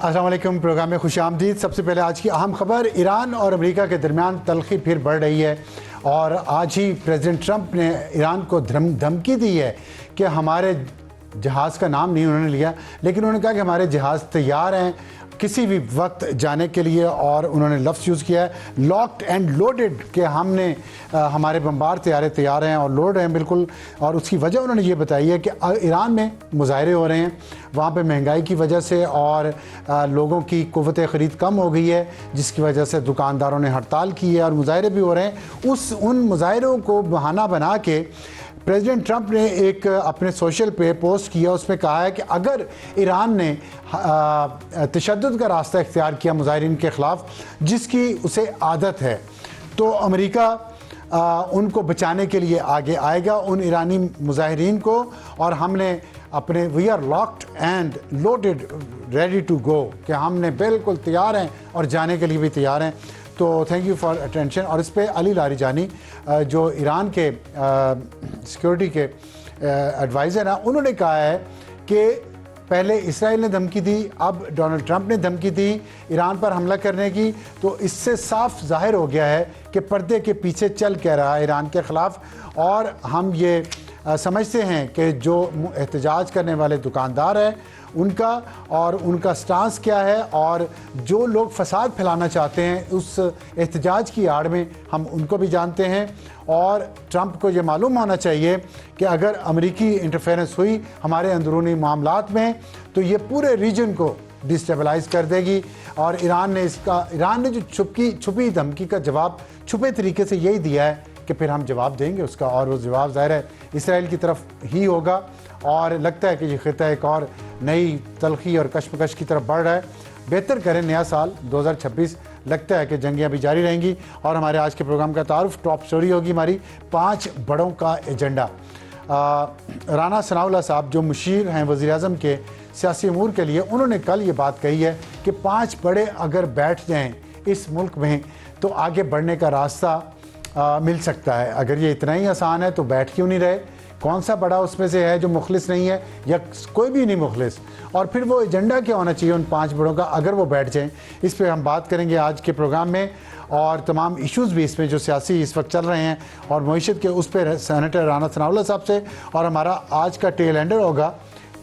अस्सलाम वालेकुम। प्रोग्राम में खुशामदीद। सबसे पहले आज की अहम खबर, ईरान और अमेरिका के दरमियान तल्खी फिर बढ़ रही है और आज ही प्रेसिडेंट ट्रंप ने ईरान को धमकी दी है कि हमारे जहाज़ का नाम नहीं उन्होंने लिया, लेकिन उन्होंने कहा कि हमारे जहाज़ तैयार हैं किसी भी वक्त जाने के लिए, और उन्होंने लफ्ज़ यूज़ किया है लॉक्ड एंड लोडेड कि हमने हमारे बम्बार तैयारे तैयार हैं और लोड हैं बिल्कुल। और उसकी वजह उन्होंने ये बताई है कि ईरान में मुजाहरे हो रहे हैं वहाँ पे महंगाई की वजह से, और लोगों की क़ुव्वत ख़रीद कम हो गई है जिसकी वजह से दुकानदारों ने हड़ताल की है और मुजाहरे भी हो रहे हैं। उन मुजाहरों को बहाना बना के प्रेसिडेंट ट्रंप ने एक अपने सोशल पे पोस्ट किया, उसमें कहा है कि अगर ईरान ने तशद्दुद का रास्ता इख्तियार किया मुजाहिरीन के ख़िलाफ़ जिसकी उसे आदत है, तो अमेरिका उनको बचाने के लिए आगे आएगा, उन ईरानी मुजाहिरीन को। और हमने अपने we are locked and loaded ready to go कि हमने बिल्कुल तैयार हैं और जाने के लिए भी तैयार हैं। तो थैंक यू फॉर अटेंशन। और इस पर अली लारीजानी जो ईरान के सिक्योरिटी के एडवाइज़र हैं, उन्होंने कहा है कि पहले इसराइल ने धमकी दी, अब डोनाल्ड ट्रंप ने धमकी दी ईरान पर हमला करने की, तो इससे साफ जाहिर हो गया है कि पर्दे के पीछे चल क्या रहा है ईरान के ख़िलाफ़। और हम ये समझते हैं कि जो एहतजाज करने वाले दुकानदार हैं उनका और उनका स्टांस क्या है, और जो लोग फसाद फैलाना चाहते हैं उस एहतजाज की आड़ में हम उनको भी जानते हैं। और ट्रंप को ये मालूम होना चाहिए कि अगर अमेरिकी इंटरफेरेंस हुई हमारे अंदरूनी मामलात में तो ये पूरे रीजन को डिस्टेबलाइज कर देगी। और ईरान ने जो छुपी धमकी का जवाब छुपे तरीके से यही दिया है कि फिर हम जवाब देंगे उसका, और वो जवाब ज़ाहिर है इसराइल की तरफ ही होगा। और लगता है कि ये खिता एक और नई तलखी और कशमकश की तरफ बढ़ रहा है। बेहतर करें नया साल 2026, लगता है कि जंगें अभी जारी रहेंगी। और हमारे आज के प्रोग्राम का तारुफ टॉप स्टोरी होगी हमारी 5 बड़ों का एजेंडा। राना सनाउल्लाह साहब जो मुशीर हैं वज़ीर-ए-आज़म के सियासी अमूर के लिए, उन्होंने कल ये बात कही है कि 5 बड़े अगर बैठ जाएँ इस मुल्क में तो आगे बढ़ने का रास्ता मिल सकता है। अगर ये इतना ही आसान है तो बैठ क्यों नहीं रहे? कौन सा बड़ा उसमें से है जो मुखलिस नहीं है, या कोई भी नहीं मुखलिस? और फिर वो एजेंडा क्या होना चाहिए उन 5 बड़ों का अगर वो बैठ जाएं? इस पे हम बात करेंगे आज के प्रोग्राम में, और तमाम इश्यूज़ भी इसमें जो सियासी इस वक्त चल रहे हैं और मईशत के उस पर सेनेटर राना सनाउल्लाह साहब से। और हमारा आज का टेल एंडर होगा,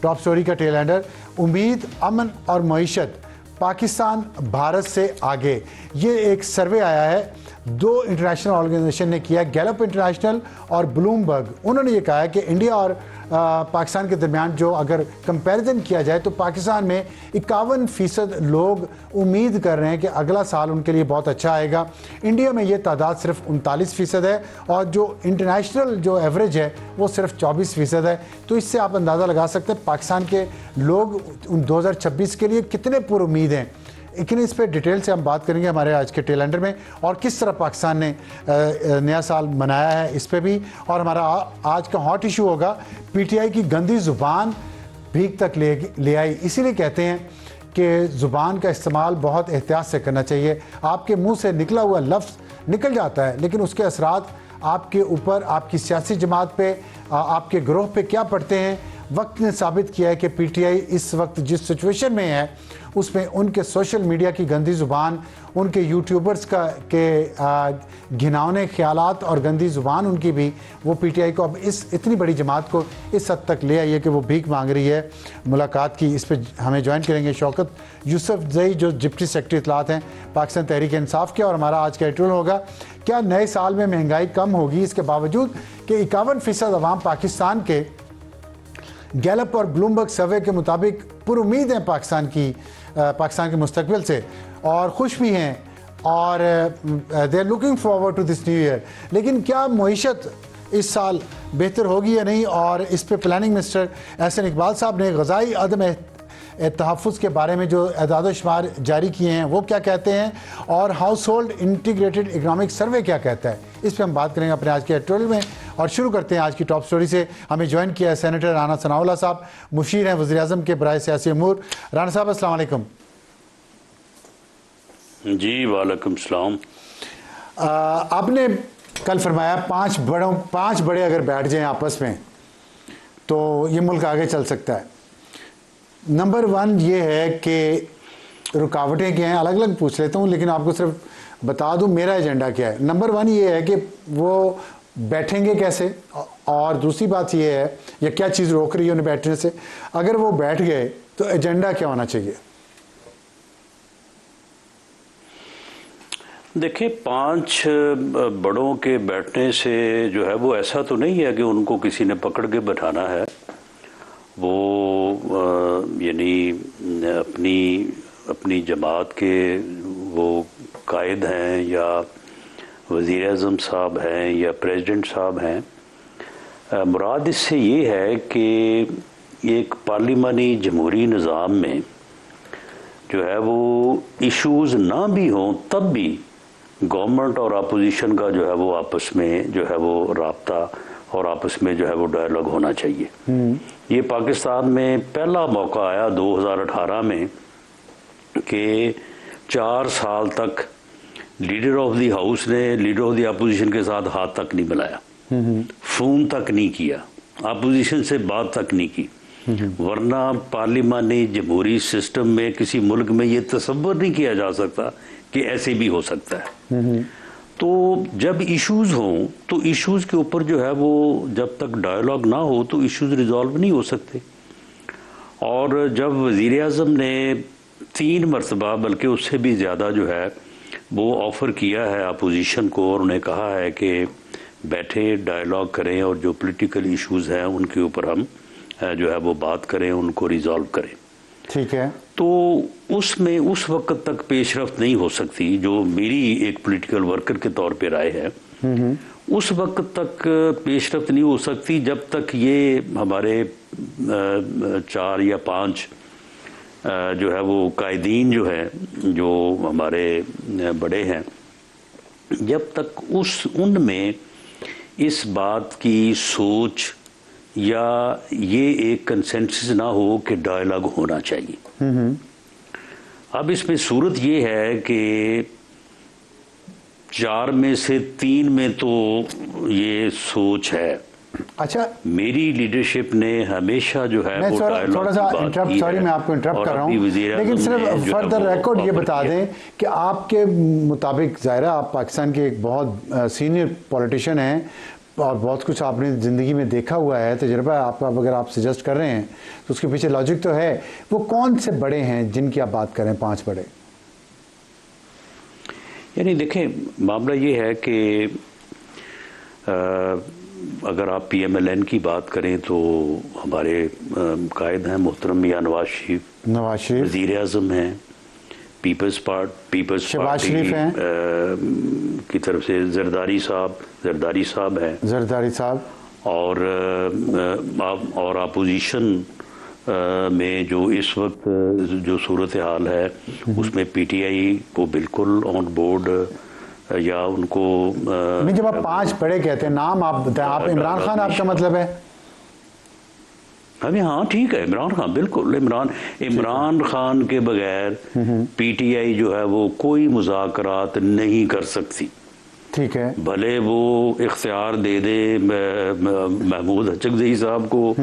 टॉप स्टोरी का टेल एंडर, उम्मीद, अमन और मईशत पाकिस्तान भारत से आगे। ये एक सर्वे आया है 2 इंटरनेशनल ऑर्गेनाइजेशन ने किया, गैलप इंटरनेशनल और ब्लूमबर्ग। उन्होंने ये कहा है कि इंडिया और पाकिस्तान के दरमियान जो अगर कंपैरिजन किया जाए तो पाकिस्तान में 51% लोग उम्मीद कर रहे हैं कि अगला साल उनके लिए बहुत अच्छा आएगा। इंडिया में ये तादाद सिर्फ 39% है, और जो इंटरनेशनल जो एवरेज है वो सिर्फ 24% है। तो इससे आप अंदाज़ा लगा सकते हैं पाकिस्तान के लोग 2026 के लिए कितने पुरुम्मीद हैं। लेकिन इस पर डिटेल से हम बात करेंगे हमारे आज के टेल एंडर में, और किस तरह पाकिस्तान ने नया साल मनाया है इस पे भी। और हमारा आज का हॉट इशू होगा पीटीआई की गंदी ज़ुबान भीख तक ले आई। इसीलिए कहते हैं कि ज़ुबान का इस्तेमाल बहुत एहतियात से करना चाहिए। आपके मुंह से निकला हुआ लफ्ज़ निकल जाता है, लेकिन उसके असरात आपके ऊपर, आपकी सियासी जमात पे, आपके ग्रोह पे क्या पड़ते हैं। वक्त ने साबित किया है कि पीटीआई इस वक्त जिस सिचुएशन में है उसमें उनके सोशल मीडिया की गंदी ज़ुबान, उनके यूट्यूबर्स के घिनौने ख्यालात और गंदी ज़ुबान उनकी भी, वो पीटीआई को अब इतनी बड़ी जमात को इस हद तक ले आई है कि वो भीख मांग रही है मुलाकात की। इस पर हमें ज्वाइन करेंगे शौकत यूसुफ जई जो डिप्टी सेक्रेटरी इत्तलात हैं पाकिस्तान तहरीक इंसाफ के। और हमारा आज का एडिटोरियल होगा क्या नए साल में महंगाई कम होगी इसके बावजूद कि 51% अवाम पाकिस्तान के गैलप और ब्लूमबर्ग सर्वे के मुताबिक पुरुम्मीद हैं पाकिस्तान के मुस्तकबिल से, और खुश भी हैं, और they are looking forward to this new year. लेकिन क्या मईशत इस साल बेहतर होगी या नहीं? और इस पे प्लानिंग मिनिस्टर एहसन इकबाल साहब ने ग़ज़ाई अदम तहफ़्फ़ुज़ के बारे में जो एदाद शुमार जारी किए हैं वो क्या कहते हैं, और हाउस होल्ड इंटीग्रेटेड इकनॉमिक सर्वे क्या कहता है, इस पर हम बात करेंगे अपने आज के एडिटोरियल में। और शुरू करते हैं आज की टॉप स्टोरी से। हमें ज्वाइन किया है सेनेटर राना सनाउल्लाह साहब, मुशीर हैं वज़ीर-ए-आज़म के बराए सियासी अमूर। राना साहब अस्सलाम वालेकुम। जी वालेकुम सलाम। आपने कल फरमाया 5 बड़े अगर बैठ जाएं आपस में तो ये मुल्क आगे चल सकता है। नंबर 1 ये है कि रुकावटें क्या हैं अलग अलग पूछ लेता हूँ, लेकिन आपको सिर्फ बता दूं मेरा एजेंडा क्या है। नंबर 1 ये है कि वो बैठेंगे कैसे, और दूसरी बात ये है या क्या चीज़ रोक रही है उन्हें बैठने से। अगर वो बैठ गए तो एजेंडा क्या होना चाहिए? देखिए, 5 बड़ों के बैठने से जो है वो ऐसा तो नहीं है कि उनको किसी ने पकड़ के बैठाना है। वो यानी अपनी जमात के वो कायद हैं या वज़ीर आज़म साहब हैं या प्रेसिडेंट साहब हैं। मुराद इससे ये है कि एक पार्लिमानी जमहूरी निज़ाम में जो है वो इश्यूज़ ना भी हों तब भी गवर्नमेंट और अपोजिशन का जो है वो आपस में जो है वो राब्ता और आपस में जो है वो डायलॉग होना चाहिए। ये पाकिस्तान में पहला मौका आया 2018 में कि 4 साल तक लीडर ऑफ द हाउस ने लीडर ऑफ द अपोजिशन के साथ हाथ तक नहीं मिलाया, फ़ोन तक नहीं किया, अपोजिशन से बात तक नहीं की। वरना पार्लिमानी जमहूरी सिस्टम में किसी मुल्क में ये तसव्वुर नहीं किया जा सकता कि ऐसे भी हो सकता है। तो जब इश्यूज हों तो इश्यूज के ऊपर जो है वो जब तक डायलॉग ना हो तो इश्यूज रिजॉल्व नहीं हो सकते। और जब वज़ीर आज़म ने 3 मरतबा बल्कि उससे भी ज़्यादा जो है वो ऑफ़र किया है अपोजिशन को और उन्हें कहा है कि बैठे डायलॉग करें और जो पॉलिटिकल इश्यूज हैं उनके ऊपर हम जो है वो बात करें, उनको रिजॉल्व करें, ठीक है, तो उसमें उस वक्त तक पेशरफ्त नहीं हो सकती। जो मेरी एक पॉलिटिकल वर्कर के तौर पे राय है, उस वक्त तक पेशरफ्त नहीं हो सकती जब तक ये हमारे 4 या 5 जो है वो कायदीन जो है जो हमारे बड़े हैं, जब तक उनमें इस बात की सोच या ये एक कंसेंसस ना हो कि डायलॉग होना चाहिए। अब इसमें सूरत ये है कि 4 में से 3 में तो ये सोच है। अच्छा, मेरी लीडरशिप ने हमेशा जो है वो थोड़ा सा इंटरप्ट, सॉरी मैं आपको इंटरप्ट कर रहा हूँ, लेकिन सिर्फ फॉर द रिकॉर्ड ये बता दें कि आपके मुताबिक ज़ाहिर आप पाकिस्तान के एक बहुत सीनियर पॉलिटिशियन हैं और बहुत कुछ आपने ज़िंदगी में देखा हुआ है, तजुर्बा आपका, अगर आप सजेस्ट कर रहे हैं तो उसके पीछे लॉजिक तो है। वो कौन से बड़े हैं जिनकी आप बात करें, 5 बड़े? यानी देखें, मामला ये है कि अगर आप PMLN की बात करें तो हमारे कायद हैं मोहतरम मियां नवाज शरीफ, वज़ीर आज़म हैं, पीपल्स पार्टी की तरफ से जरदारी साहब हैं, और अपोजिशन में जो इस वक्त जो सूरत हाल है उसमें PTI को बिल्कुल ऑन बोर्ड या उनको नहीं। जब आप 5 बड़े कहते हैं, नाम आप बताएं, आप इमरान खान आपका मतलब है? अभी हाँ ठीक है, इमरान खान, बिल्कुल इमरान खान के बगैर PTI जो है वो कोई मुज़ाकरात नहीं कर सकती। ठीक है, भले वो इख्तियार दे दे महमूद हचकज़ई साहब को,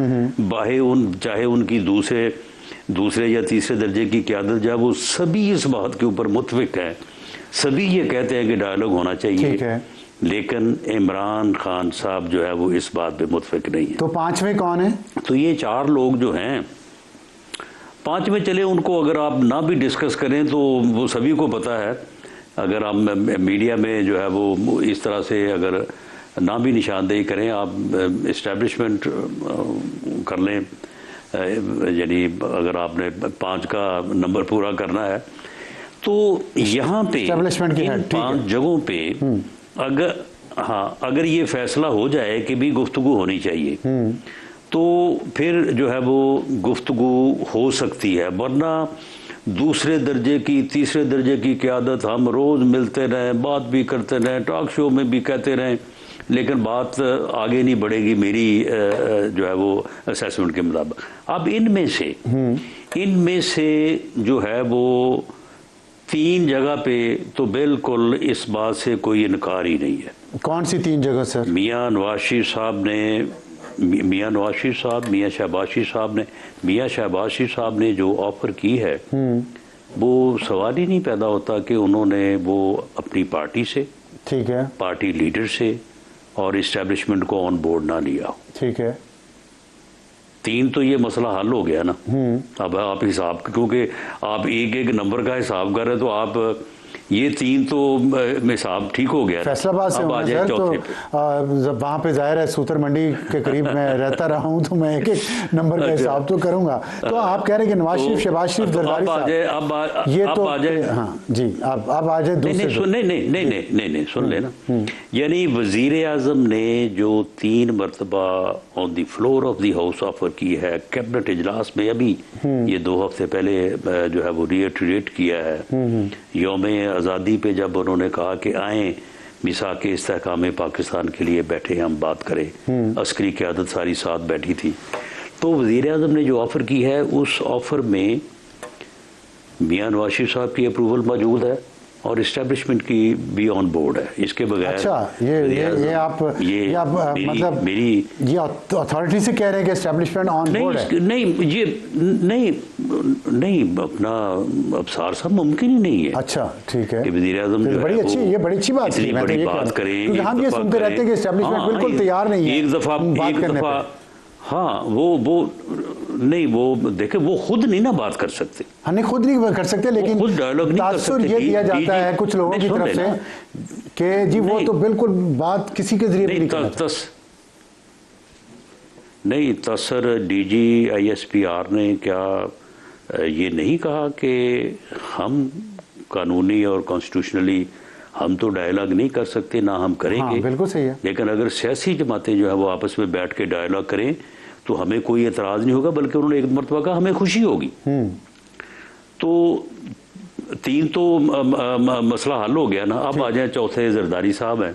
चाहे उनकी दूसरे या तीसरे दर्जे की क़यादत, जब वो सभी इस बात के ऊपर मुत्फिक हैं, सभी ये कहते हैं कि डायलॉग होना चाहिए, लेकिन इमरान खान साहब जो है वो इस बात पे मुत्फिक नहीं है। तो 5वें कौन है? तो ये 4 लोग जो हैं, 5वें चले उनको अगर आप ना भी डिस्कस करें तो वो सभी को पता है। अगर आप मीडिया में जो है वो इस तरह से अगर ना भी निशानदेही करें, आप इस्टेब्लिशमेंट कर लें, यानी अगर आपने 5 का नंबर पूरा करना है तो यहाँ पे इन 5 जगहों पे अगर ये फैसला हो जाए कि भी गुफ्तगू होनी चाहिए तो फिर जो है वो गुफ्तगू हो सकती है। वरना दूसरे दर्जे की, तीसरे दर्जे की क़यादत हम रोज़ मिलते रहें, बात भी करते रहें, टॉक शो में भी कहते रहें, लेकिन बात आगे नहीं बढ़ेगी मेरी जो है वो असेसमेंट के मुताबिक। अब इनमें से जो है वो 3 जगह पे तो बिल्कुल इस बात से कोई इनकार ही नहीं है। कौन सी 3 जगह सर? मियां शहबाज शरीफ साहब ने जो ऑफर की है वो सवाल ही नहीं पैदा होता कि उन्होंने वो अपनी पार्टी से, ठीक है, पार्टी लीडर से और इस्टेब्लिशमेंट को ऑन बोर्ड ना लिया हो। ठीक है, 3 तो ये मसला हल हो गया ना। अब आप हिसाब, क्योंकि आप एक एक नंबर का हिसाब कर रहे हैं, तो आप ये 3 तो हिसाब ठीक हो गया। फैसलाबाद से हूँ सर, तो वहाँ पे जाहिर है सूतर मंडी के करीब मैं रहता रहा हूँ, तो मैं एक एक नंबर का हिसाब तो करूँगा। तो आप कह रहे हैं कि नवाज शरीफ, शहबाज शरीफ, जरदारी साहब, ये तो आ जाए। हाँ जी, अब आ जाए दूसरे। नहीं, सुन लेना। यानी वजीर आजम ने जो 3 मरतबा on the floor of the house offer की है, कैबिनेट इजलास में अभी ये 2 हफ्ते पहले जो है वो रिएटरेट किया है, यौम आज़ादी पे जब उन्होंने कहा कि आएँ मिसाक इस्तेहकाम पाकिस्तान के लिए बैठे, हम बात करें। अस्करी क़यादत सारी साथ बैठी थी। तो वज़ीर आज़म ने जो ऑफ़र की है, उस ऑफ़र में मियां नवाज शरीफ साहब की अप्रूवल मौजूद है और इस्टेब्लिशमेंट की भी ऑन बोर्ड है। इसके बगैर अच्छा, ये आप मतलब मेरी ये अथॉरिटी से कह रहे हैं कि एस्टेब्लिशमेंट ऑन बोर्ड है? नहीं, अपना अफसार साहब मुमकिन ही नहीं है। अच्छा, ठीक है, कि वज़ीर आज़म ये बड़ी अच्छी बात है। मैं बड़ी बात करें, क्योंकि हम ये सुनते रहते हैं कि एस्टेब्लिशमेंट बिल्कुल तैयार नहीं है एक दफा। हाँ, वो नहीं, वो देखे, वो खुद नहीं ना बात कर सकते। हाँ, नहीं, खुद नहीं कर सकते, लेकिन खुद डायलॉग नहीं कर सकते। ये दिया जाता है कुछ लोगों की तरफ से कि जी वो तो बिल्कुल बात किसी के जरिए नहीं करता। नहीं, तसर डीजी ISPR ने क्या ये नहीं कहा कि हम कानूनी और कॉन्स्टिट्यूशनली हम तो डायलॉग नहीं कर सकते, ना हम करेंगे। हाँ, बिल्कुल सही है। लेकिन अगर सियासी जमातें जो है वो आपस में बैठ के डायलॉग करें तो हमें कोई एतराज़ नहीं होगा, बल्कि उन्होंने एक मरतबा कहा हमें खुशी होगी। तो 3 तो मसला हल हो गया ना। अब आ जाए चौथे, जरदारी साहब हैं।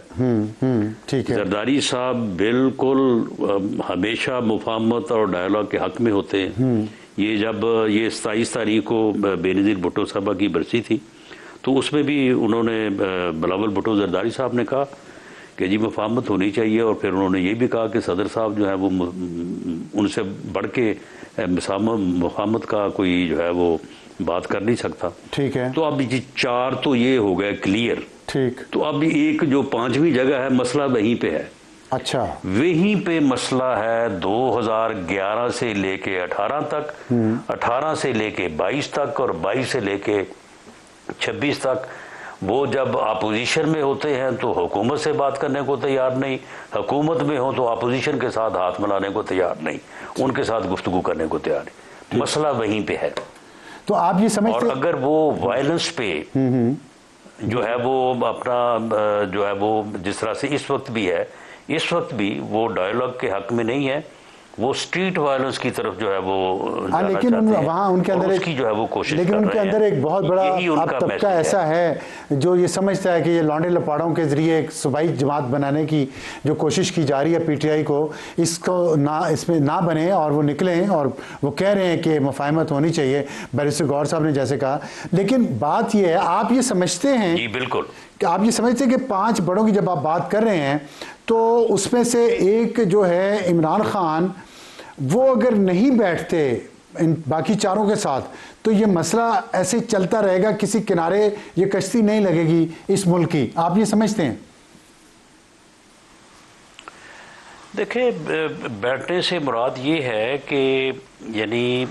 ठीक है, जरदारी साहब बिल्कुल हमेशा मुफाहमत और डायलॉग के हक में होते हैं। ये जब ये 27 तारीख को बेनज़ीर भुट्टो साहबा की बरसी थी, तो उसमें भी उन्होंने बिलावल भुट्टो जरदारी साहब ने कहा कि जी मुफाहमत होनी चाहिए, और फिर उन्होंने ये भी कहा कि सदर साहब जो है वो उनसे बढ़ के मुफाहमत का कोई जो है वो बात कर नहीं सकता। ठीक है, तो अब जी 4 तो ये हो गए क्लियर। ठीक, तो अब एक जो 5वीं जगह है, मसला वहीं पे है। अच्छा, वहीं पे मसला है 2011 से लेके 18 तक, 18 से लेके 22 तक और 22 से लेके 26 तक। वो जब अपोजिशन में होते हैं तो हुकूमत से बात करने को तैयार नहीं, हुकूमत में हो तो अपोजिशन के साथ हाथ मिलाने को तैयार नहीं, उनके साथ गुफ्तगू करने को तैयार नहीं। मसला वहीं पे है। तो आप ये समझते, और अगर वो वायलेंस पे जो है वो अपना जो है वो जिस तरह से इस वक्त भी है, इस वक्त भी वो डायलॉग के हक में नहीं है, वो स्ट्रीट वायलेंस की तरफ जो है वो जाना लेकिन वहाँ उनके अंदर उसकी जो है वो कोशिश लेकिन उनके अंदर एक बहुत बड़ा अब तबका ऐसा है जो ये समझता है कि ये लौंडे लपाड़ों के जरिए एक सूबाई जमात बनाने की जो कोशिश की जा रही है PTI को, इसको ना इसमें ना बने और वो निकलें, और वो कह रहे हैं कि मुफाहमत होनी चाहिए, बैरिस्टर गौहर साहब ने जैसे कहा। लेकिन बात ये है, आप ये समझते हैं, जी बिल्कुल, आप ये समझते हैं कि 5 बड़ों की जब आप बात कर रहे हैं तो उसमें से एक जो है इमरान खान, वो अगर नहीं बैठते इन बाकी 4 के साथ तो ये मसला ऐसे चलता रहेगा, किसी किनारे ये कश्ती नहीं लगेगी इस मुल्क की। आप ये समझते हैं? देखिए, बैठने से मुराद ये है कि यानी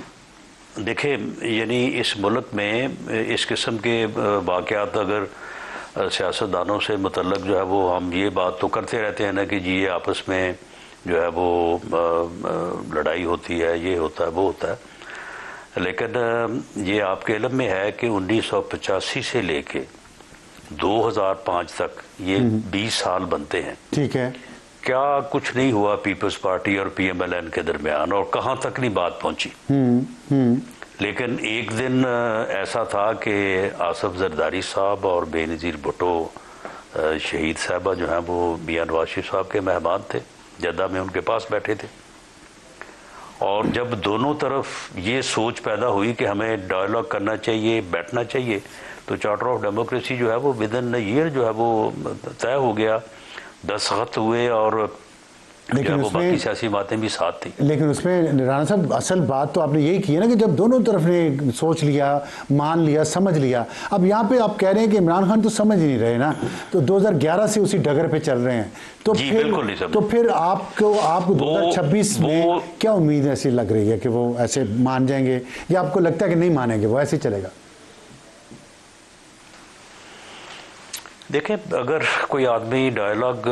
देखिए, यानी इस मुल्क में इस किस्म के वाक़यात अगर सियासतदानों से मुतल्लक जो है वो हम ये बात तो करते रहते हैं ना कि जी ये आपस में जो है वो लड़ाई होती है, ये होता है, वो होता है। लेकिन ये आपके इल्म में है कि 1985 से लेके 2005 तक ये 20 साल बनते हैं। ठीक है, क्या कुछ नहीं हुआ पीपल्स पार्टी और PMLN के दरमियान, और कहाँ तक नहीं बात पहुंची। लेकिन एक दिन ऐसा था कि आसफ जरदारी साहब और बेनज़ीर भुट्टो शहीद साहबा जो हैं वो मियां नवाज शरीफ साहब के मेहमान थे, जद्दा में उनके पास बैठे थे। और जब दोनों तरफ ये सोच पैदा हुई कि हमें डायलॉग करना चाहिए, बैठना चाहिए, तो चार्टर ऑफ डेमोक्रेसी जो है वो विद इन ईयर जो है वो तय हो गया, दस्तखत हुए और जो है वो बाकी सियासी बातें भी साथ थी। लेकिन उसमें राणा साहब असल बात तो आपने यही की है ना कि जब दोनों तरफ ने सोच लिया, मान लिया, समझ लिया, अब यहाँ पे आप कह रहे हैं कि इमरान खान तो समझ ही नहीं रहे ना, तो 2011 से उसी डगर पे चल रहे हैं, तो फिर आपको 2026 में क्या उम्मीद ऐसी लग रही है कि वो ऐसे मान जाएंगे, या आपको लगता है कि नहीं मानेंगे, वो ऐसे ही चलेगा? देखें, अगर कोई आदमी डायलॉग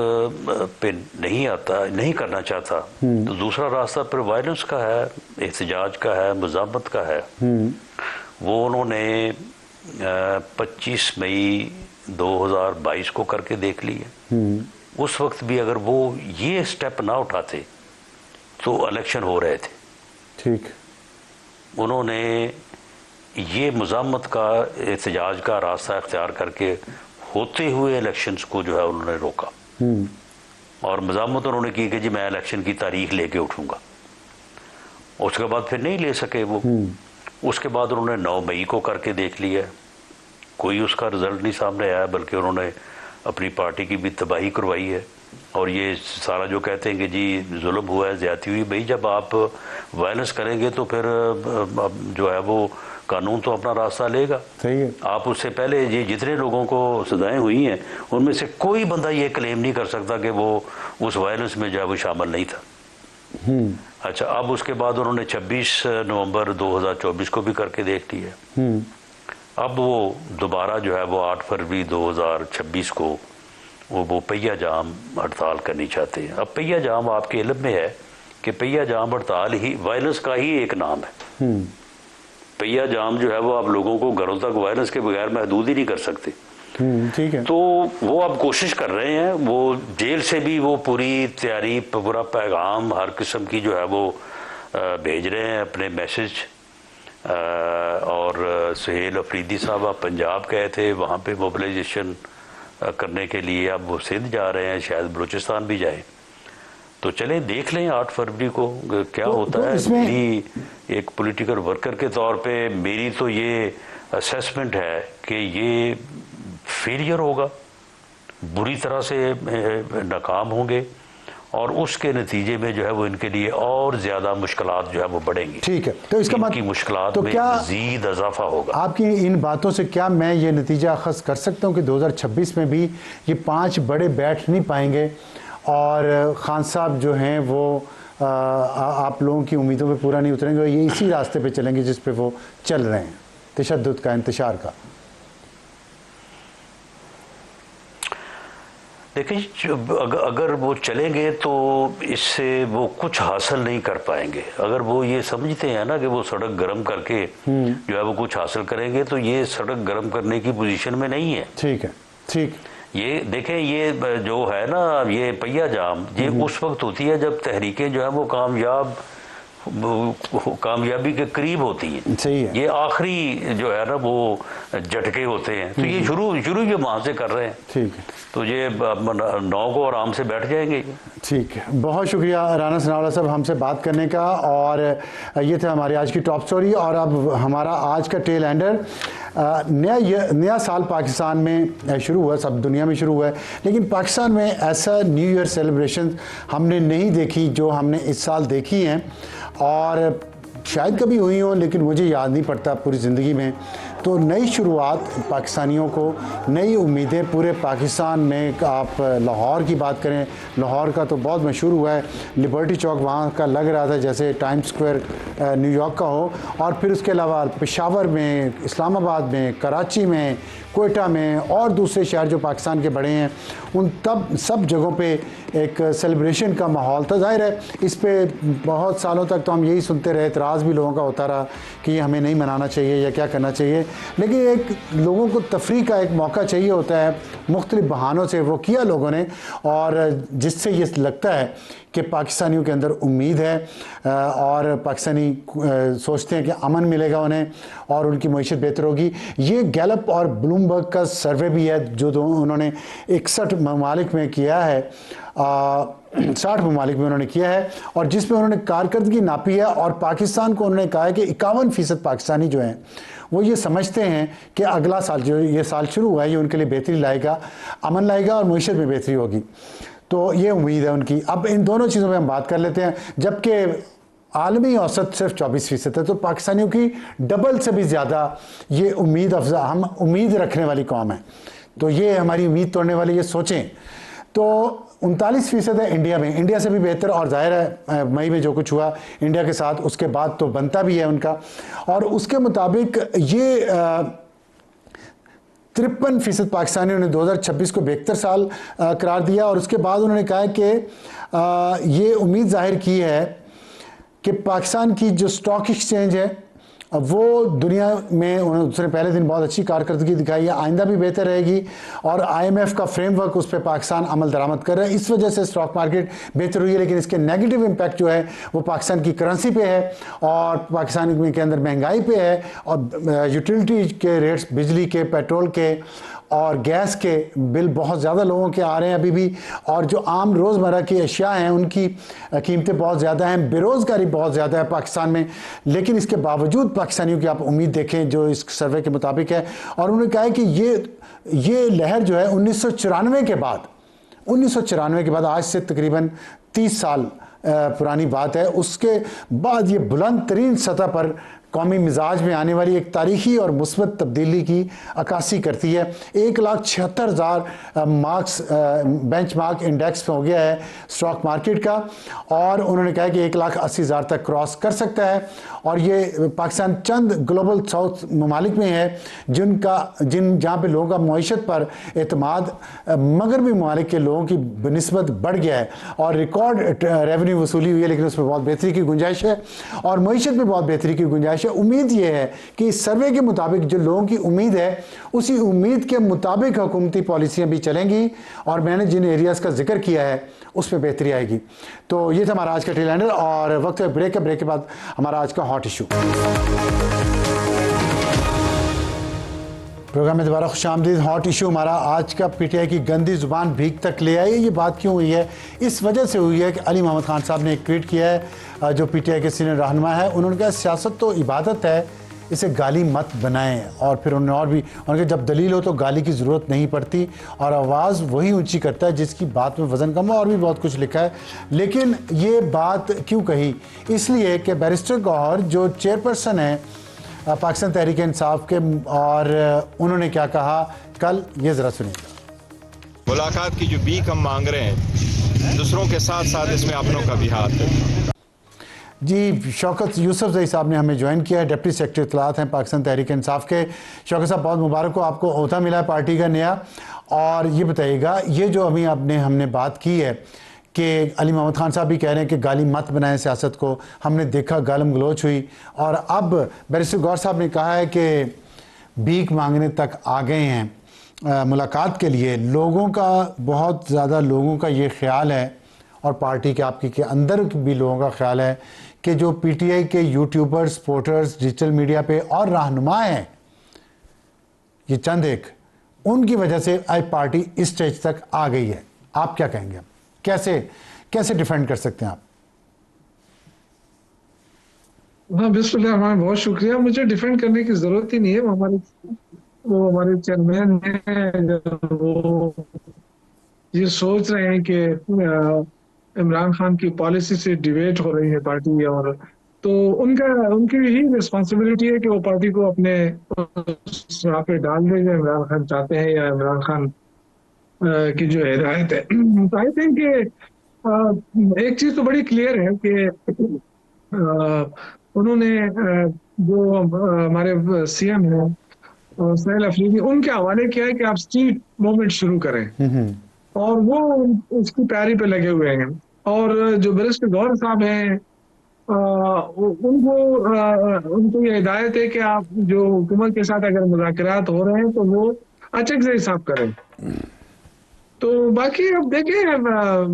पे नहीं आता, नहीं करना चाहता, तो दूसरा रास्ता फिर वायलेंस का है, एहतजाज का है, मज़ामत का है। वो उन्होंने 25 मई 2022 को करके देख लिया। उस वक्त भी अगर वो ये स्टेप ना उठाते तो इलेक्शन हो रहे थे। ठीक, उन्होंने ये मज़ामत का, एहतजाज का रास्ता इख्तियार करके होते हुए इलेक्शंस को जो है उन्होंने रोका, और मज़ामत उन्होंने की कि जी मैं इलेक्शन की तारीख लेके उठूंगा। उसके बाद फिर नहीं ले सके वो। उसके बाद उन्होंने 9 मई को करके देख लिया, कोई उसका रिजल्ट नहीं सामने आया, बल्कि उन्होंने अपनी पार्टी की भी तबाही करवाई है। और ये सारा जो कहते हैं कि जी जुल्म हुआ है, ज़्यादती हुई, भाई जब आप वायलेंस करेंगे तो फिर जो है वो कानून तो अपना रास्ता लेगा। सही है। आप उससे पहले ये जितने लोगों को सजाएं हुई हैं उनमें से कोई बंदा ये क्लेम नहीं कर सकता कि वो उस वायलेंस में जो है वो शामिल नहीं था। अच्छा, अब उसके बाद उन्होंने 26 नवंबर 2024 को भी करके देख लिया। अब वो दोबारा जो है वो 8 फरवरी 2026 को वो पहिया जाम हड़ताल करनी चाहते हैं। अब पहिया जाम आपके इल्म में है कि पहिया जाम हड़ताल ही वायलेंस का ही एक नाम है। पहिया जाम जो है वो आप लोगों को घरों तक वायलेंस के बगैर महदूद ही नहीं कर सकते। ठीक है। तो वो अब कोशिश कर रहे हैं, वो जेल से भी वो पूरी तैयारी, पूरा पैगाम हर किस्म की जो है वो भेज रहे हैं, अपने मैसेज। और सुहेल अफरीदी साहब आप पंजाब गए थे, वहाँ पे मोबिलाइजेशन करने के लिए, अब वो सिंध जा रहे हैं, शायद बलूचिस्तान भी जाए। तो चलें देख लें 8 फरवरी को क्या होता है। मेरी एक पॉलिटिकल वर्कर के तौर पे मेरी तो ये असेसमेंट है कि ये फेलियर होगा, बुरी तरह से नाकाम होंगे, और उसके नतीजे में जो है वो इनके लिए और ज़्यादा मुश्किलात जो है वो बढ़ेंगी। ठीक है, तो इसका मतलब मुश्किलात में मज़ीद इजाफा होगा। आपकी इन बातों से क्या मैं ये नतीजा अखज़ कर सकता हूँ कि 2026 में भी ये 5 बड़े बैठ नहीं पाएंगे, और खान साहब जो हैं वो आप लोगों की उम्मीदों पे पूरा नहीं उतरेंगे, और ये इसी रास्ते पे चलेंगे जिस पे वो चल रहे हैं, तशद्दुद का, इंतशार का? देखिए, अगर वो चलेंगे तो इससे वो कुछ हासिल नहीं कर पाएंगे। अगर वो ये समझते हैं ना कि वो सड़क गर्म करके जो है वो कुछ हासिल करेंगे, तो ये सड़क गर्म करने की पोजीशन में नहीं है। ठीक है, ठीक। ये देखें, ये जो है ना, ये पहिया जाम, ये उस वक्त होती है जब तहरीकें जो है वो कामयाबी के करीब होती है। सही है। ये आखिरी जो है ना वो झटके होते हैं, तो ये शुरू ये वहाँ से कर रहे हैं। ठीक है, तो ये 9 को आराम से बैठ जाएंगे। ठीक है, बहुत शुक्रिया राना सनाउल्लाह साहब हमसे बात करने का, और ये थे हमारी आज की टॉप स्टोरी। और अब हमारा आज का टेल एंडर, नया साल पाकिस्तान में शुरू हुआ, सब दुनिया में शुरू हुआ है, लेकिन पाकिस्तान में ऐसा न्यू ईयर सेलिब्रेशन हमने नहीं देखी जो हमने इस साल देखी हैं, और शायद कभी हुई हो, लेकिन मुझे याद नहीं पड़ता पूरी ज़िंदगी में। तो नई शुरुआत पाकिस्तानियों को, नई उम्मीदें पूरे पाकिस्तान में। आप लाहौर की बात करें, लाहौर का तो बहुत मशहूर हुआ है, लिबर्टी चौक वहाँ का लग रहा था जैसे टाइम स्क्वायर न्यूयॉर्क का हो। और फिर उसके अलावा पेशावर में, इस्लामाबाद में, कराची में, कोयटा में और दूसरे शहर जो पाकिस्तान के बड़े हैं, उन तब सब जगहों पे एक सेलिब्रेशन का माहौल था। ज़ाहिर है इस पे बहुत सालों तक तो हम यही सुनते रहे, एतराज़ भी लोगों का होता रहा कि ये हमें नहीं मनाना चाहिए या क्या करना चाहिए, लेकिन एक लोगों को तफरीह का एक मौका चाहिए होता है, मुख्तलिफ बहानों से वो किया लोगों ने, और जिससे ये लगता है कि पाकिस्तानियों के अंदर उम्मीद है, और पाकिस्तानी सोचते हैं कि अमन मिलेगा उन्हें और उनकी मईशत बेहतर होगी। ये गैलप और ब्लूमबर्ग का सर्वे भी है जो उन्होंने 61 ममालिक में किया है, 60 ममालिक में उन्होंने किया है, और जिसमें उन्होंने कारकर्दगी नापी है। और पाकिस्तान को उन्होंने कहा है कि 51% पाकिस्तानी जो हैं वो ये समझते हैं कि अगला साल जो ये साल शुरू हुआ है ये उनके लिए बेहतरी लाएगा, अमन लाएगा और मईशत में बेहतरी होगी। तो ये उम्मीद है उनकी। अब इन दोनों चीज़ों में हम बात कर लेते हैं। जबकि आलमी औसत सिर्फ 24% है, तो पाकिस्तानियों की डबल से भी ज़्यादा ये उम्मीद अफजा, हम उम्मीद रखने वाली कौम है। तो ये हमारी उम्मीद तोड़ने वाले ये सोचें तो 39% है इंडिया में, इंडिया से भी बेहतर। और जाहिर है मई में जो कुछ हुआ इंडिया के साथ, उसके बाद तो बनता भी है उनका। और उसके मुताबिक ये 53% पाकिस्तानियों ने 2026 को बेहतर साल करार दिया। और उसके बाद उन्होंने कहा कि ये उम्मीद जाहिर की है कि पाकिस्तान की जो स्टॉक एक्सचेंज है वो दुनिया में उसने पहले दिन बहुत अच्छी कारकर्दगी दिखाई है, आइंदा भी बेहतर रहेगी। और IMF का फ्रेमवर्क उस पर पाकिस्तान अमल दरामद कर रहा है, इस वजह से स्टॉक मार्केट बेहतर हुई है। लेकिन इसके नेगेटिव इम्पैक्ट जो है वो पाकिस्तान की करेंसी पे है और पाकिस्तान के अंदर महंगाई पे है और यूटिलिटी के रेट्स, बिजली के, पेट्रोल के और गैस के बिल बहुत ज़्यादा लोगों के आ रहे हैं अभी भी। और जो आम रोज़मर्रा की अशिया हैं उनकी कीमतें बहुत ज़्यादा हैं, बेरोज़गारी बहुत ज़्यादा है पाकिस्तान में। लेकिन इसके बावजूद पाकिस्तानियों की आप उम्मीद देखें जो इस सर्वे के मुताबिक है। और उन्होंने कहा है कि ये लहर जो है 1994 के बाद, आज से तकरीबन 30 साल पुरानी बात है, उसके बाद ये बुलंद तरीन सतह पर कौमी मिजाज में आने वाली एक तारीखी और मुस्बत तब्दीली की अक्कासी करती है। 1,76,000 मार्क्स बेंचमार्क इंडेक्स हो गया है स्टॉक मार्केट का। और उन्होंने कहा कि 1,80,000 तक क्रॉस कर सकता है। और ये पाकिस्तान चंद ग्लोबल साउथ ममालिक में है जहाँ पे लोगों का मईशत पर एतमाद मगरबी ममालिक के लोगों की बनिस्बत बढ़ गया है और रिकॉर्ड रेवेन्यू वसूली हुई है। लेकिन उसमें बहुत बेहतरी की गुंजाइश है और मईशत में बहुत बेहतरी की गुंजाइश। उम्मीद यह है कि इस सर्वे के मुताबिक जो लोगों की उम्मीद है उसी उम्मीद के मुताबिक हुकूमती पॉलिसियां भी चलेंगी और मैंने जिन एरियाज का जिक्र किया है उसमें बेहतरी आएगी। तो ये था हमारा आज का टेलेंडर और वक्त है ब्रेक के बाद हमारा आज का हॉट इशू। प्रोग्राम में दोबारा खुशामदीद। हॉट इशू हमारा आज का PTI की गंदी जुबान भीख तक ले आई। ये बात क्यों हुई है? इस वजह से हुई है कि अली मोहम्मद खान साहब ने एक ट्वीट किया है, जो PTI के सीनियर रहनुमा है। उन्होंने कहा सियासत तो इबादत है, इसे गाली मत बनाएं। और फिर उन्होंने जब दलील हो तो गाली की ज़रूरत नहीं पड़ती और आवाज़ वही ऊंची करता है जिसकी बात में वज़न कम हो। और भी बहुत कुछ लिखा है। लेकिन ये बात क्यों कही? इसलिए कि बैरिस्टर गौहर जो चेयरपर्सन है पाकिस्तान तहरीक इंसाफ के, और उन्होंने क्या कहा कल, ये ज़रा सुनिएगा। मुलाकात की जो भीख हम मांग रहे हैं, दूसरों के साथ साथ इसमें अपनों का भी हाथ है। जी, शौकत यूसुफजई साहब ने हमें ज्वाइन किया है, डिप्टी सेक्रेटरी इत्तलात हैं पाकिस्तान तहरीक इंसाफ के। शौकत साहब बहुत मुबारक हो, आपको ओहदा मिला है पार्टी का नया। और ये बताइएगा, ये जो अभी हमने बात की है कि अली मोहम्मद खान साहब भी कह रहे हैं कि गाली मत बनाएं सियासत को, हमने देखा गालम गलोच हुई। और अब बैरिस्टर गौर साहब ने कहा है कि भीख मांगने तक आ गए हैं मुलाकात के लिए। लोगों का, बहुत ज़्यादा लोगों का ये ख्याल है और पार्टी के आपके के अंदर भी लोगों का ख्याल है कि जो PTI के यूट्यूबर्स, सपोर्टर्स, डिजिटल मीडिया पे और रहनुमा हैं, ये चंद एक, उनकी वजह से आज पार्टी इस स्टेज तक आ गई है। आप क्या कहेंगे? कैसे डिफेंड कर सकते हैं आप? हाँ, बिस्मिल्लाह, बहुत शुक्रिया। मुझे डिफेंड करने की जरूरत ही नहीं है। वो हमारे चेयरमैन हैं, वो ये सोच रहे हैं कि इमरान खान की पॉलिसी से डिबेट हो रही है पार्टी, और तो उनकी ही रिस्पॉन्सिबिलिटी है कि वो पार्टी को अपने राह पे डाल दे जो इमरान खान चाहते हैं या इमरान खान की जो हिदायत है। तो आई थिंक एक चीज तो बड़ी क्लियर है कि उन्होंने जो हमारे CM हैं सुहेल अफरीदी, उनके हवाले किया है कि आप स्ट्रीट मूवमेंट शुरू करें, और वो उसकी तैयारी पे लगे हुए हैं। और जो बैरिस्टर गौहर साहब हैं, उनको ये हिदायत है कि आप जो हुकूमत के साथ अगर मुज़ाकरात हो रहे हैं तो वो अच्छे से हिसाब करें। तो बाकी अब देखें,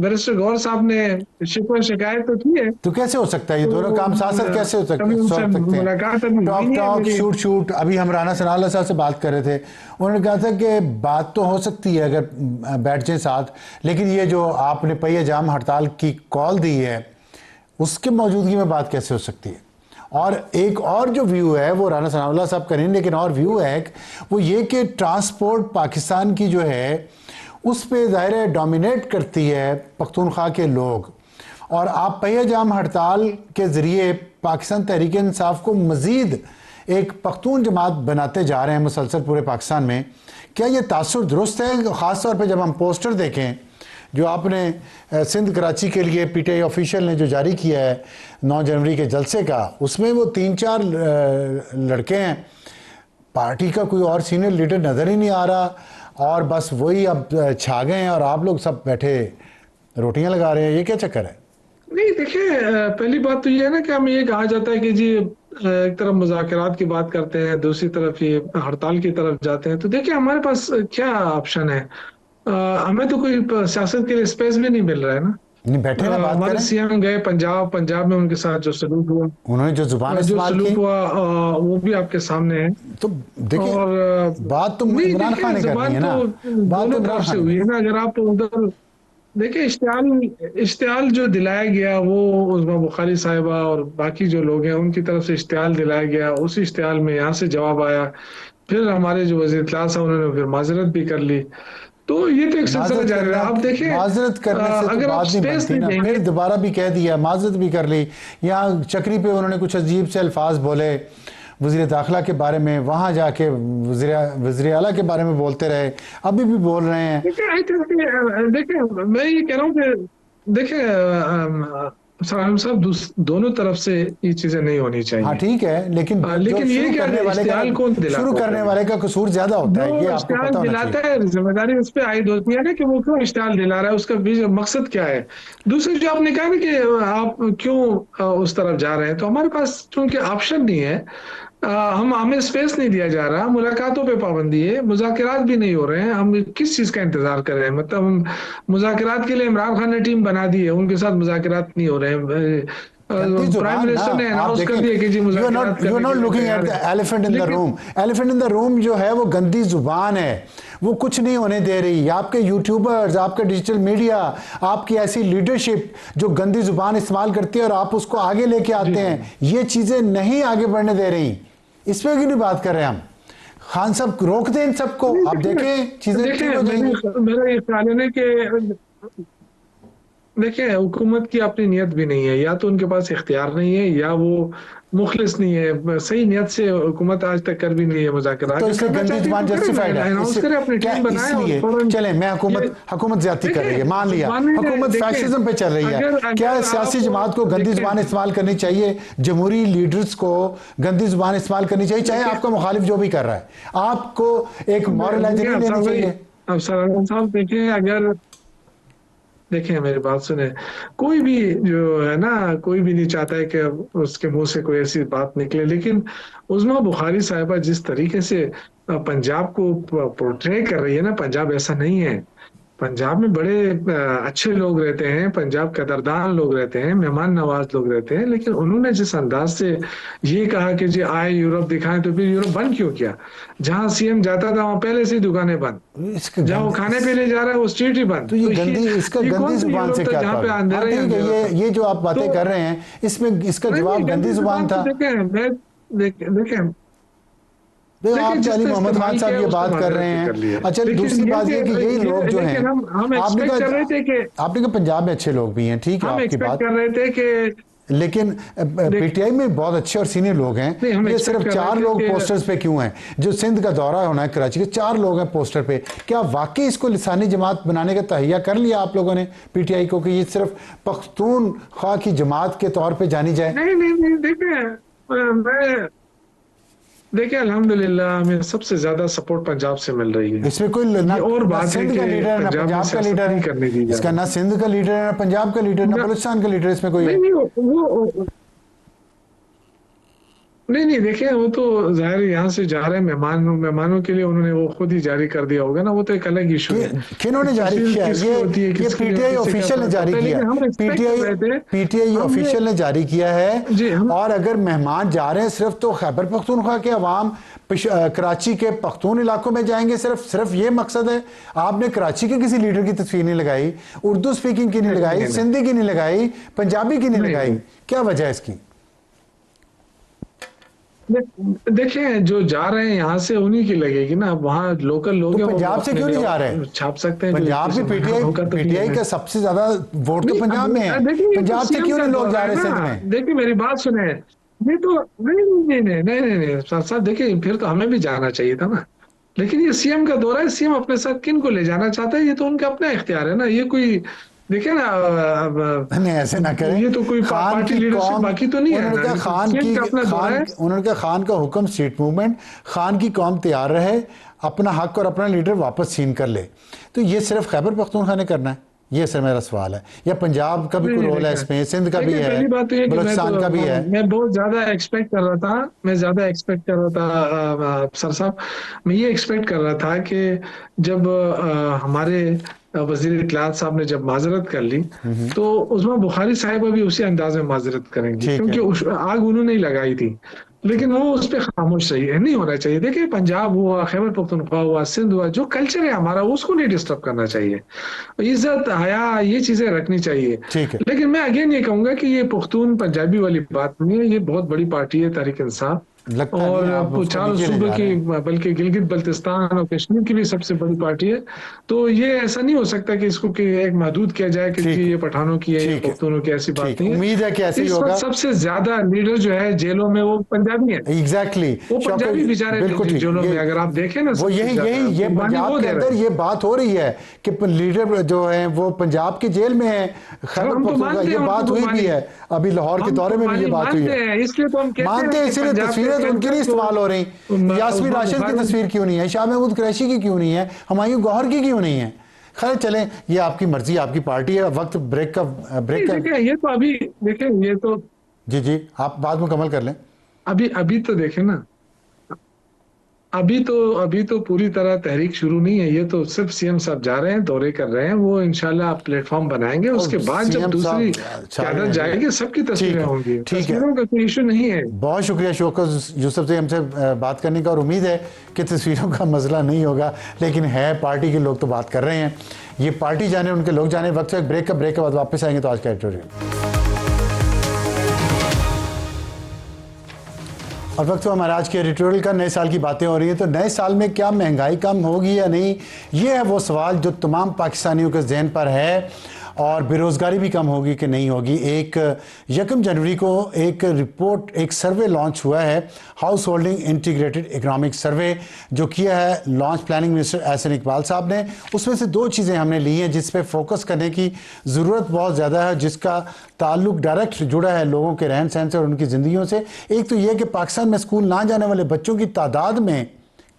बैरिस्टर गौहर साहब ने शिकवा शिकायत तो की है। तो कैसे हो सकता है ये दोनों काम साथ साथ कैसे हो सकते हैं? Talk shoot. अभी हम राना सनाउल्लाह साहब से बात कर रहे थे, उन्होंने कहा था कि बात तो हो सकती है अगर बैठ जाए साथ, लेकिन ये जो आपने पहिया जाम हड़ताल की कॉल दी है उसके मौजूदगी में बात कैसे हो सकती है? और एक और जो व्यू है वो राना सनाउल्लाह साहब करें, लेकिन और व्यू है वो ये कि ट्रांसपोर्ट पाकिस्तान की जो है उस पे ज़ाहिर है डोमिनेट करती है पख्तूनख्वा के लोग, और आप पहिया जाम हड़ताल के ज़रिए पाकिस्तान तहरीक इंसाफ को मज़ीद एक पख्तून जमात बनाते जा रहे हैं मुसलसल पूरे पाकिस्तान में। क्या ये तासुर दुरुस्त है? ख़ास तौर पे जब हम पोस्टर देखें जो आपने सिंध कराची के लिए पीटीआई ऑफिशियल ने जो जारी किया है 9 जनवरी के जलसे का, उसमें वो 3-4 लड़के हैं, पार्टी का कोई और सीनियर लीडर नज़र ही नहीं आ रहा, और बस वही अब छा गए हैं और आप लोग सब बैठे रोटियां लगा रहे हैं। ये क्या चक्कर है? नहीं देखिए, पहली बात तो ये है ना कि हमें ये कहा जाता है कि जी एक तरफ मुज़ाकरात की बात करते हैं, दूसरी तरफ ये हड़ताल की तरफ जाते हैं। तो देखिए हमारे पास क्या ऑप्शन है? हमें तो कोई सियासत के लिए स्पेस भी नहीं मिल रहा है ना। नहीं बैठे ना बात हमारे करें। सीएम गए पंजाब में, उनके साथ जो सलूक हुआ, उन्होंने जो जुबान इस्तेमाल की वो भी आपके सामने है। तो देखिए, और बात तो इमरान खान ने करनी है ना, बात तो दोनों इमरान तरफ से खान हुई ने। है ना। अगर आप उधर देखिए, इश्तियाल जो दिलाया गया वो उस्मा बुखारी साहिबा और बाकी जो लोग हैं उनकी तरफ से इश्तियाल दिलाया गया, उस इश्तियाल में यहाँ से जवाब आया, फिर हमारे जो वज़ीर इत्तला साहब उन्होंने फिर माजरत भी कर ली। तो ये तो एक सिलसिला जारी है। आप देखिए, माजरत करने से तो अगर आप बात नहीं स्पेस बनती नहीं ना, देंगे, फिर दोबारा भी कह दिया, माजरत भी कर ली। यहाँ चक्री पे उन्होंने कुछ अजीब से अल्फाज बोले वज़ीर दाखिला के बारे में, वहाँ जाके वज़ीर आला के बारे में बोलते रहे, अभी भी बोल रहे हैं। देखिए मैं ये कह रहा हूँ कि देखिए साहब दोनों तरफ से ये चीजें नहीं होनी चाहिए। हाँ ठीक है, लेकिन ये शुरू करने वाले का कसूर ज्यादा होता है, ये आपको पता होना दिलाता है, जिम्मेदारी उस पर आयद होती है ना कि वो क्यों इश्तिहाल दिला रहा है, उसका मकसद क्या है। दूसरी जो आपने कहा ना कि आप क्यों उस तरफ जा रहे हैं, तो हमारे पास चूंकि ऑप्शन नहीं है, हमें स्पेस नहीं दिया जा रहा, मुलाकातों पे पाबंदी है, मुज़ाकरात भी नहीं हो रहे हैं, हम किस चीज का इंतजार कर रहे हैं? मतलब हम मुज़ाकरात के लिए इमरान खान ने टीम बना दी है, उनके साथ मुज़ाकरात नहीं हो रहे हैं। प्राइम मिनिस्टर ने अनाउंस कर दिया कि जी मुज़ाकरात you are not looking at the elephant in the room. Elephant in the room जो है वो गंदी जुबान है, वो कुछ नहीं होने दे रही। आपके यूट्यूबर्स, आपका डिजिटल मीडिया, आपकी ऐसी लीडरशिप जो गंदी जुबान इस्तेमाल करती है और आप उसको आगे लेके आते हैं, ये चीजें नहीं आगे बढ़ने दे रही। इस पे क्यों नहीं बात कर रहे हम? खान साहब रोक दें इन सबको, आप देखें चीजें ठीक हो जाएंगी। मेरा ये ख्याल है कि देखिए हुकूमत की अपनी नियत भी नहीं है, या तो उनके पास इख्तियार नहीं है या वो मुखलिस नहीं है। सही नियत से हुकूमत आज तक कर भी नहीं है मुज़ाकरात। तो इसलिए गंदी जुबान जस्टिफाइड है, इसलिए चले मैं हुकूमत ज्यादती कर रही है, मान लिया हुकूमत फैशिज्म पे चल रही है, क्या सियासी जमात को गंदी जुबान इस्तेमाल करनी चाहिए? जमहूरी लीडर्स को गंदी जुबान इस्तेमाल करनी चाहिए, चाहे आपका मुखालिफ जो भी कर रहा है, आपको एक मॉरलाइजेशन लेनी चाहिए। अब साहब देखिए, अगर देखें मेरी बात सुने, कोई भी जो है ना, कोई भी नहीं चाहता है कि उसके मुंह से कोई ऐसी बात निकले, लेकिन उस्मा बुखारी साहिबा जिस तरीके से पंजाब को पोर्ट्रे कर रही है ना, पंजाब ऐसा नहीं है। पंजाब में बड़े अच्छे लोग रहते हैं, पंजाब कदरदान लोग रहते हैं, मेहमान नवाज लोग रहते हैं, लेकिन उन्होंने जिस अंदाज से ये कहा कि जी आए यूरोप दिखाएं, तो फिर यूरोप बंद क्यों किया? जहां सीएम जाता था वहां पहले से ही दुकानें बंद, जहां वो खाने पे ले जा रहा है वो स्ट्रीट ही बंद। तो ये गंदी, इसका गंदी जुबान से क्या था? ये जो आप बातें कर रहे हैं, इसमें इसका जवाब गंदी जुबान था। देखें आप अली मोहम्मद खान साहब ये बात कर रहे हैं। अच्छा, दूसरी बात ये कि यही लोग जो हैं, आपने कहा पंजाब में अच्छे लोग भी हैं, ठीक है आपकी बात कर रहे थे कि, लेकिन पीटीआई में बहुत अच्छे और सीनियर लोग हैं। ये सिर्फ 4 लोग पोस्टर्स पे क्यों हैं? जो सिंध का दौरा होना है कराची के, 4 लोग हैं पोस्टर पे। क्या वाकई इसको लिसानी जमात बनाने का तहिया कर लिया आप लोगों ने पीटीआई को कि ये सिर्फ पख्तूनख्वा की जमात के तौर पे जानी जाए? नहीं, देखिए अल्हम्दुलिल्लाह हमें सबसे ज्यादा सपोर्ट पंजाब से मिल रही है। इसमें कोई और बात सिंध का लीडर है ना पंजाब का लीडर है, इसका ना सिंध का लीडर है ना पंजाब का लीडर ना बलूचिस्तान का लीडर, इसमें कोई नहीं देखिए, वो तो जाहिर यहाँ से जा रहे हैं मेहमानों के लिए, उन्होंने वो खुद ही जारी कर दिया होगा ना, वो तो एक अलग इशू है। किन्होंने जारी किया? ये पीटीआई ऑफिशियल ने जारी किया, पीटीआई ऑफिशियल ने जारी किया है। और अगर मेहमान जा रहे हैं सिर्फ तो खैबर पख्तूनख्वा के अवाम कराची के पख्तून इलाकों में जाएंगे, सिर्फ ये मकसद है? आपने कराची के किसी लीडर की तस्वीर नहीं लगाई, उर्दू स्पीकिंग की नहीं लगाई, सिंधी की नहीं लगाई, पंजाबी की नहीं लगाई, क्या वजह है इसकी? देखिए जो जा रहे हैं यहाँ से उन्हीं की लगेगी ना, वहाँ लोकल लोग तो हैं, वो पंजाब से अपने क्यों नहीं लिए जा रहे? छाप सकते हैं, जो पंजाब भी इलेक्शन होगा तो पीटीआई ठीक है। का सबसे ज्यादा वोट तो नहीं, पंजाब में है। देखिए ये तो पंजाब से सीएम क्यों का नहीं लोग दौरा जा है रहे सिंध ना, में? देखिए मेरी बात सुने, ये तो नहीं नहीं नहीं नहीं नहीं नहीं साहब साहब, देखिए फिर तो हमें भी जाना चाहिए था ना, लेकिन ये सीएम का दौरा है, सीएम अपने साथ किन को ले जाना चाहता है ये तो उनका अपना इख्तियार है ना, ये कोई देखिए ना नहीं ऐसे ना करें। ये तो कोई खान पार्टी की लीडरशिप कौम, बाकी तो नहीं है ना, ये तो सीएम का अपना दौरा है। उन्होंने कहा खान का हुक्म स्ट्रीट मूवमेंट, खान की कौम तैयार रहे, अपना हक और अपना लीडर वापस छीन कर ले। तो ये सिर्फ खैबर पख्तूनख्वा ने करना है? ये सर मेरा सवाल है। या पंजाब का भी कोई रोल है इसमें, सिंध का भी है, पहली बात तो ये कि बलूचिस्तान का भी है? मैं बहुत ज्यादा एक्सपेक्ट कर रहा था, मैं ज्यादा एक्सपेक्ट कर रहा था सर साहब, मैं ये एक्सपेक्ट कर रहा था कि जब हमारे वजीर इत्तलात साहब ने जब माजरत कर ली, तो उस्मा बुखारी साहिबा भी उसी अंदाज में माजरत करेंगी, ठीक क्योंकि है। आग उन्होंने ही लगाई थी, लेकिन वो उस पर खामोश रही है। नहीं होना चाहिए। देखिए पंजाब हुआ, खैबर पख्तूनख्वा हुआ, सिंध हुआ, जो कल्चर है हमारा उसको नहीं डिस्टर्ब करना चाहिए, इज्जत हया ये चीजें रखनी चाहिए। ठीक है। लेकिन मैं अगेन ये कहूंगा कि ये पुख्तून पंजाबी वाली बात नहीं है, ये बहुत बड़ी पार्टी है तहरीक इंसाफ, लगता नहीं और आप उसको चारों नीचे ले सूबे जा की, रहे हैं। बल्कि गिलगित बल्तिस्तान और कश्मीर की भी सबसे बड़ी पार्टी है। तो ये ऐसा नहीं हो सकता कि इसको कि एक महदूद किया जाए कि ठीक जी है। ये पठानों की है, ये ठीक है। पुख्तूनों की, ऐसी बात ठीक, नहीं है। उम्मीद है कि ऐसे ही इस वक्त होगा। सबसे ज्यादा लीडर जो है जेलों में वो पंजाबी है, एग्जैक्टली वो पंजाबी बेचारे बिल्कुल ठीक। जेलों में, ये अगर आप देखें ना, वो सबसे यही ज्यादा यही ये कुर्बानी पंजाब वो के दे रहे अंदर हैं। ये बात हो रही है कि लीडर जो है वो पंजाब की जेल में है। खैबर हम तो पख्तूनख्वा मानते ये हैं बात उनको हुई भी कुर्बानी, है, अभी लाहौर के हम दौरे में भी ये कुर्बानी बात हुई मानते है। हैं, इसलिए तो हम कहते मानते हैं हैं, कि इसीलिए पंजाब के तस्वीरें तो उनकी नहीं कैंसर इस्तेमाल हो रही। यास्मीन उस्मा राशिद की बुखारी, तस्वीर क्यों नहीं है? शाह महमूद कुरैशी की क्यों नहीं है? हुमायूं गौहर की क्यों नहीं है? खैर चलें, ये आपकी मर्जी, आपकी पार्टी है। वक्त ब्रेक का। देखिए ये तो अभी, देखिए ये तो जी जी, आप बाद मुकम्मल कर लें। अभी अभी तो देखें ना, अभी तो पूरी तरह तहरीक शुरू नहीं है, ये तो सिर्फ सीएम साहब जा रहे हैं, दौरे कर रहे हैं, वो इंशाल्लाह प्लेटफॉर्म बनाएंगे, और उसके बाद जब सीएम दूसरी साहब क्यादत जाएगी सबकी तस्वीरें होंगी, ठीक है। तस्वीरों का कोई इशू नहीं है। बहुत शुक्रिया शौकत यूसुफ से हमसे बात करने का, और उम्मीद है कि तस्वीरों का मसला नहीं होगा, लेकिन है पार्टी के लोग तो बात कर रहे हैं। ये पार्टी जाने, उनके लोग जाने। वक्त से ब्रेक के बाद वापस आएंगे तो आज का एडिटोरियल। और वक्त तो हमारा आज के एडिटोरियल का। नए साल की बातें हो रही हैं, तो नए साल में क्या महंगाई कम होगी या नहीं, ये है वो सवाल जो तमाम पाकिस्तानियों के जहन पर है। और बेरोज़गारी भी कम होगी कि नहीं होगी। 1 जनवरी को एक रिपोर्ट, एक सर्वे लॉन्च हुआ है, house holding integrated economic survey, जो किया है launch planning minister Ahsan Iqbal साहब ने। उसमें से 2 चीज़ें हमने ली हैं जिस पे फोकस करने की ज़रूरत बहुत ज़्यादा है, जिसका ताल्लुक डायरेक्ट जुड़ा है लोगों के रहन सहन से और उनकी ज़िंदगियों से। एक तो यह कि पाकिस्तान में स्कूल ना जाने वाले बच्चों की तादाद में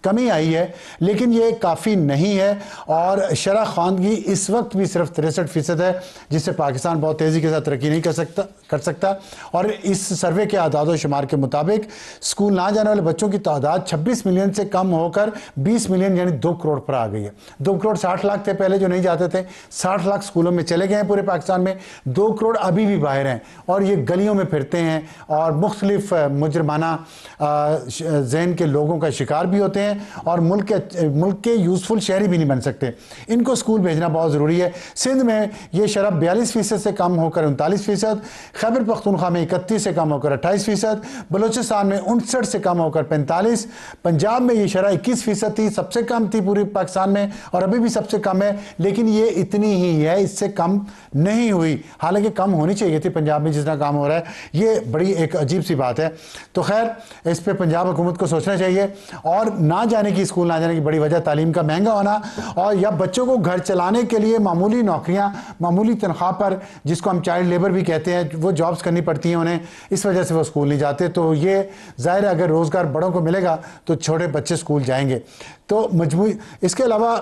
कमी आई है, लेकिन ये काफ़ी नहीं है, और शरह ख़वानगी इस वक्त भी सिर्फ 63% है, जिससे पाकिस्तान बहुत तेज़ी के साथ तरक्की नहीं कर सकता। और इस सर्वे के आदाद शुमार के मुताबिक स्कूल ना जाने वाले बच्चों की तादाद 26 मिलियन से कम होकर 20 मिलियन यानी 2 करोड़ पर आ गई है। 2 करोड़ 60 लाख थे पहले जो नहीं जाते थे, 60 लाख स्कूलों में चले गए हैं पूरे पाकिस्तान में। 2 करोड़ अभी भी बाहर हैं और ये गलियों में फिरते हैं और मुख्तलिफ मुजरमाना जहन के लोगों का शिकार भी होते हैं, और मुल्क के यूजफुल शहरी भी नहीं बन सकते। इनको स्कूल भेजना बहुत ज़रूरी है। सिंध में ये शरह 42% से कम होकर 39%, खैबर पख्तूनख्वा में 31 से कम होकर 28%, बलूचिस्तान में 59 से कम होकर 45, पंजाब में ये शरह 21% थी, सबसे कम थी पूरे पाकिस्तान में और अभी भी सबसे कम है, लेकिन ये इतनी ही है, इससे कम नहीं हुई। हालांकि कम होनी चाहिए थी पंजाब में जितना काम हो रहा है, ये बड़ी एक अजीब सी बात है। तो खैर इस पर पंजाब हुकूमत को सोचना चाहिए। और ना जाने की, स्कूल ना जाने की बड़ी वजह तालीम का महंगा होना, और या बच्चों को घर चलाने के लिए मामूली नौकरियां, मामूली तनख्वाह पर, जिसको हम चाइल्ड लेबर भी कहते हैं, वो जॉब्स करनी पड़ती हैं उन्हें, इस वजह से वो स्कूल नहीं जाते। तो ये जाहिर है अगर रोज़गार बड़ों को मिलेगा तो छोटे बच्चे स्कूल जाएंगे। तो मजबूरी, इसके अलावा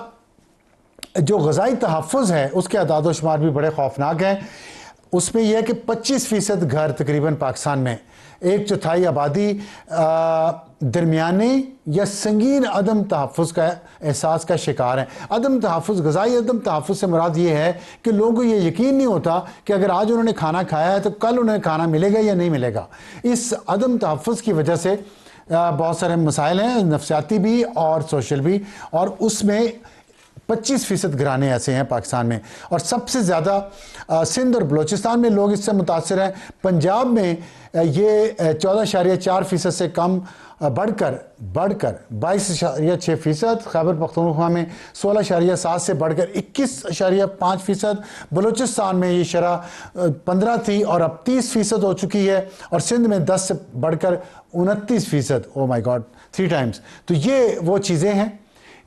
जो ग़िज़ाई तहफ़्फ़ुज़ है उसके आदाद शुमार भी बड़े खौफनाक हैं। उसमें यह है कि 25% घर तकरीबन पाकिस्तान में, 1/4 आबादी दरमियानी या संगीन अदम तहफ़्फ़ुज़ का एहसास का शिकार है। अदम तहफ़्फ़ुज़, ग़िज़ाई अदम तहफ़्फ़ुज़ से मुराद ये है कि लोगों को ये यकीन नहीं होता कि अगर आज उन्होंने खाना खाया है तो कल उन्हें खाना मिलेगा या नहीं मिलेगा। इस अदम तहफ़्फ़ुज़ की वजह से बहुत सारे मसाइल हैं, नफ्सियाती भी और सोशल भी, और उसमें 25% घराने ऐसे हैं पाकिस्तान में, और सबसे ज़्यादा सिंध और बलूचिस्तान में लोग इससे मुतासर हैं। पंजाब में ये 14.4% से कम बढ़कर 22.6%, खैबर पख्तूनख्वा में 16.7 से बढ़कर 21.5%, बलूचिस्तान में ये शरह 15 थी और अब 30% हो चुकी है, और सिंध में 10 से बढ़कर 29%। Oh my God, 3 times. तो ये वो चीज़ें हैं,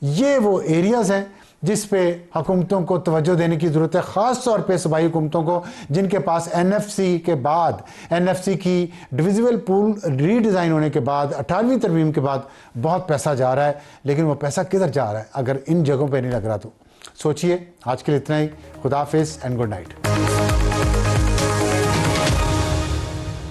ये वो एरियाज़ हैं जिस पे हुकूमतों को तवज्जो देने की ज़रूरत है, ख़ास तौर पे सूबाई हुकूमतों को, जिनके पास एनएफसी के बाद, एनएफसी की डिविजिबल पूल रीडिज़ाइन होने के बाद, 18वीं तरमीम के बाद बहुत पैसा जा रहा है, लेकिन वो पैसा किधर जा रहा है अगर इन जगहों पे नहीं लग रहा तो। सोचिए। आज के लिए इतना ही। खुदा हाफिज़ एंड गुड नाइट।